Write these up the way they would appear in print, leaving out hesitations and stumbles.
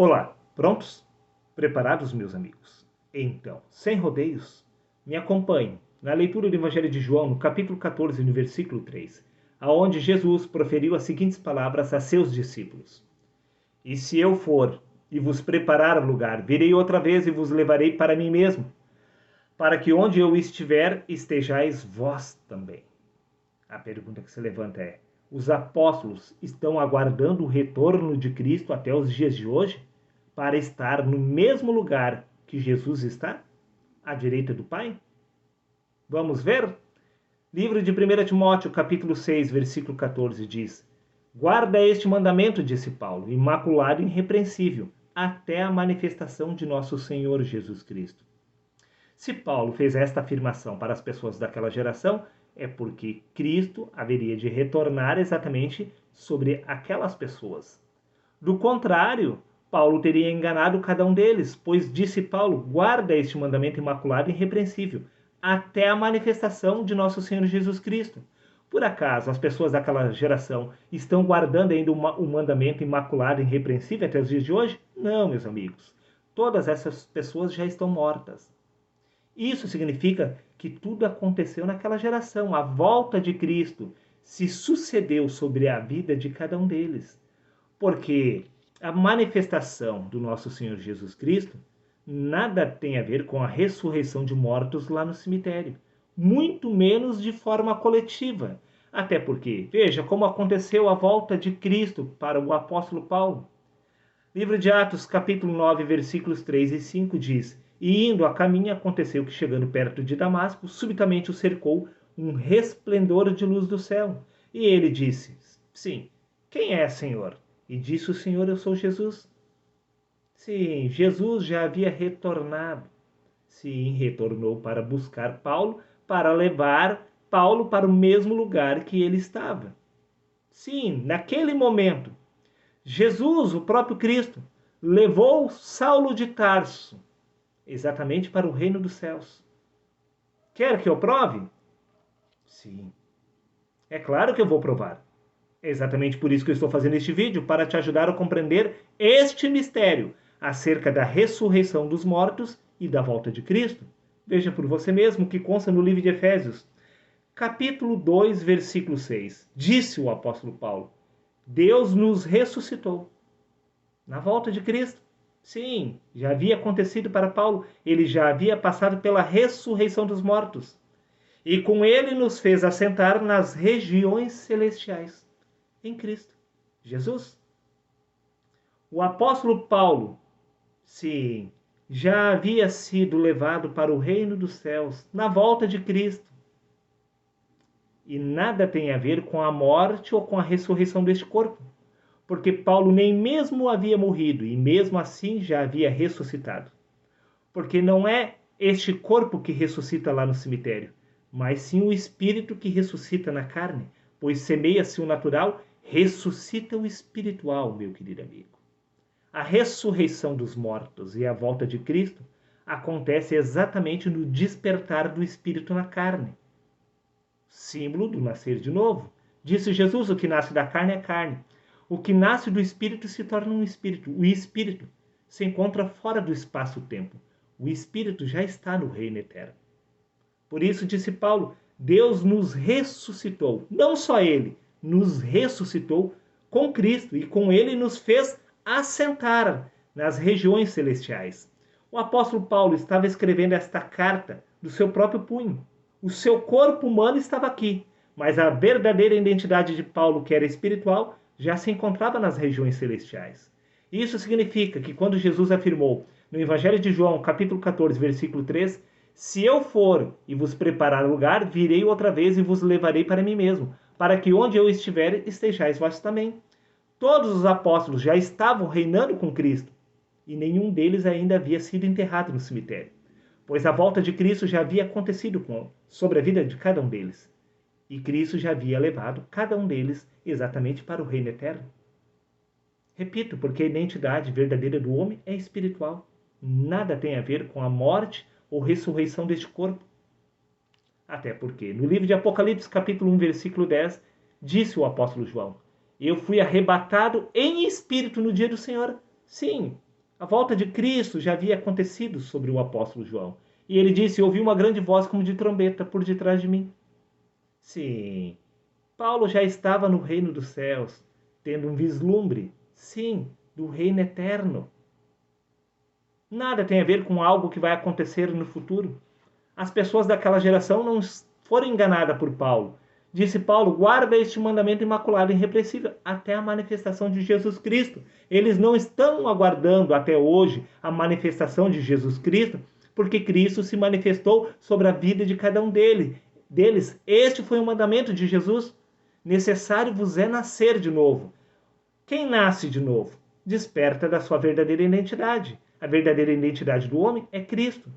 Olá, prontos? Preparados, meus amigos? Então, sem rodeios, me acompanhem na leitura do Evangelho de João, no capítulo 14, no versículo 3, aonde Jesus proferiu as seguintes palavras a seus discípulos: E se eu for e vos preparar lugar, virei outra vez e vos levarei para mim mesmo, para que onde eu estiver, estejais vós também. A pergunta que se levanta é: os apóstolos estão aguardando o retorno de Cristo até os dias de hoje para estar no mesmo lugar que Jesus está, à direita do Pai? Vamos ver? Livro de 1 Timóteo, capítulo 6, versículo 14 diz: Guarda este mandamento, disse Paulo, imaculado e irrepreensível, até a manifestação de nosso Senhor Jesus Cristo. Se Paulo fez esta afirmação para as pessoas daquela geração, é porque Cristo haveria de retornar exatamente sobre aquelas pessoas. Do contrário, Paulo teria enganado cada um deles, pois disse Paulo: guarda este mandamento imaculado e irrepreensível, até a manifestação de nosso Senhor Jesus Cristo. Por acaso as pessoas daquela geração estão guardando ainda o mandamento imaculado e irrepreensível até os dias de hoje? Não, meus amigos. Todas essas pessoas já estão mortas. Isso significa que tudo aconteceu naquela geração. A volta de Cristo se sucedeu sobre a vida de cada um deles. Porque a manifestação do nosso Senhor Jesus Cristo nada tem a ver com a ressurreição de mortos lá no cemitério. Muito menos de forma coletiva. Até porque, veja como aconteceu a volta de Cristo para o apóstolo Paulo. Livro de Atos, capítulo 9, versículos 3 e 5 diz: E indo a caminho, aconteceu que, chegando perto de Damasco, subitamente o cercou um resplendor de luz do céu. E ele disse: Sim, quem é, Senhor? E disse o Senhor: Eu sou Jesus. Sim, Jesus já havia retornado. Sim, retornou para buscar Paulo, para levar Paulo para o mesmo lugar que ele estava. Sim, naquele momento, Jesus, o próprio Cristo, levou Saulo de Tarso exatamente para o reino dos céus. Quer que eu prove? Sim. É claro que eu vou provar. É exatamente por isso que eu estou fazendo este vídeo, para te ajudar a compreender este mistério acerca da ressurreição dos mortos e da volta de Cristo. Veja por você mesmo o que consta no livro de Efésios, capítulo 2, versículo 6. Disse o apóstolo Paulo: Deus nos ressuscitou. Na volta de Cristo. Sim, já havia acontecido para Paulo. Ele já havia passado pela ressurreição dos mortos. E com ele nos fez assentar nas regiões celestiais. Em Cristo Jesus. O apóstolo Paulo, sim, já havia sido levado para o reino dos céus na volta de Cristo. E nada tem a ver com a morte ou com a ressurreição deste corpo. Porque Paulo nem mesmo havia morrido e mesmo assim já havia ressuscitado. Porque não é este corpo que ressuscita lá no cemitério, mas sim o espírito que ressuscita na carne, pois semeia-se o natural, ressuscita o espiritual, meu querido amigo. A ressurreição dos mortos e a volta de Cristo acontece exatamente no despertar do espírito na carne. Símbolo do nascer de novo. Disse Jesus: o que nasce da carne é carne. O que nasce do espírito se torna um espírito. O espírito se encontra fora do espaço-tempo. O espírito já está no reino eterno. Por isso, disse Paulo, Deus nos ressuscitou. Não só ele, nos ressuscitou com Cristo e com ele nos fez assentar nas regiões celestiais. O apóstolo Paulo estava escrevendo esta carta do seu próprio punho. O seu corpo humano estava aqui, mas a verdadeira identidade de Paulo, que era espiritual, já se encontrava nas regiões celestiais. Isso significa que quando Jesus afirmou no Evangelho de João, capítulo 14, versículo 3, se eu for e vos preparar lugar, virei outra vez e vos levarei para mim mesmo, para que onde eu estiver, estejais vós também. Todos os apóstolos já estavam reinando com Cristo, e nenhum deles ainda havia sido enterrado no cemitério, pois a volta de Cristo já havia acontecido sobre a vida de cada um deles. E Cristo já havia levado cada um deles exatamente para o reino eterno. Repito, porque a identidade verdadeira do homem é espiritual. Nada tem a ver com a morte ou ressurreição deste corpo. Até porque, no livro de Apocalipse, capítulo 1, versículo 10, disse o apóstolo João: Eu fui arrebatado em espírito no dia do Senhor. Sim, A volta de Cristo já havia acontecido sobre o apóstolo João. E ele disse: ouvi uma grande voz como de trombeta por detrás de mim. Sim, Paulo já estava no reino dos céus, tendo um vislumbre, sim, do reino eterno. Nada tem a ver com algo que vai acontecer no futuro. As pessoas daquela geração não foram enganadas por Paulo. Disse Paulo: guarda este mandamento imaculado e irrepreensível até a manifestação de Jesus Cristo. Eles não estão aguardando até hoje a manifestação de Jesus Cristo, porque Cristo se manifestou sobre a vida de cada um deles. Este foi o mandamento de Jesus. Necessário vos é nascer de novo. Quem nasce de novo? Desperta da sua verdadeira identidade. A verdadeira identidade do homem é Cristo.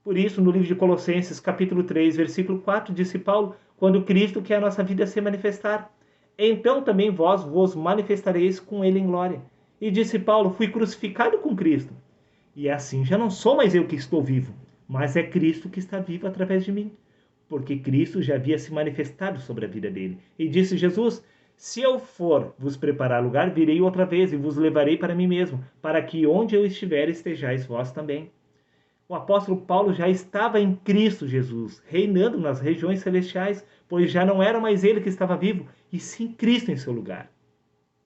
Por isso, no livro de Colossenses, capítulo 3, versículo 4, disse Paulo: quando Cristo, que é a nossa vida, se manifestar, então também vós vos manifestareis com ele em glória. E disse Paulo: fui crucificado com Cristo. E assim já não sou mais eu que estou vivo, mas é Cristo que está vivo através de mim. Porque Cristo já havia se manifestado sobre a vida dele. E disse Jesus: se eu for vos preparar lugar, virei outra vez e vos levarei para mim mesmo, para que onde eu estiver estejais vós também. O apóstolo Paulo já estava em Cristo Jesus, reinando nas regiões celestiais, pois já não era mais ele que estava vivo, e sim Cristo em seu lugar.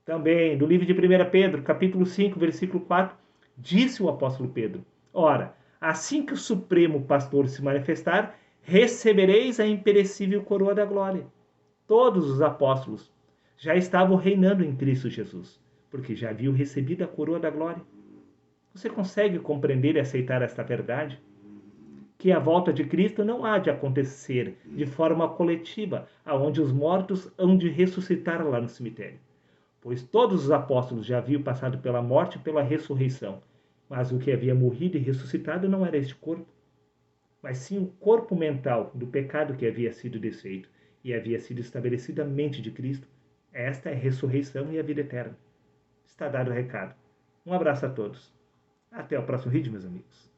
Também, no livro de 1 Pedro, capítulo 5, versículo 4, disse o apóstolo Pedro: ora, assim que o supremo pastor se manifestar, recebereis a imperecível coroa da glória. Todos os apóstolos já estavam reinando em Cristo Jesus, porque já haviam recebido a coroa da glória. Você consegue compreender e aceitar esta verdade? Que a volta de Cristo não há de acontecer de forma coletiva, aonde os mortos hão de ressuscitar lá no cemitério. Pois todos os apóstolos já haviam passado pela morte e pela ressurreição, mas o que havia morrido e ressuscitado não era este corpo, mas sim o corpo mental do pecado que havia sido desfeito e havia sido estabelecida a mente de Cristo. Esta é a ressurreição e a vida eterna. Está dado o recado. Um abraço a todos. Até o próximo vídeo, meus amigos.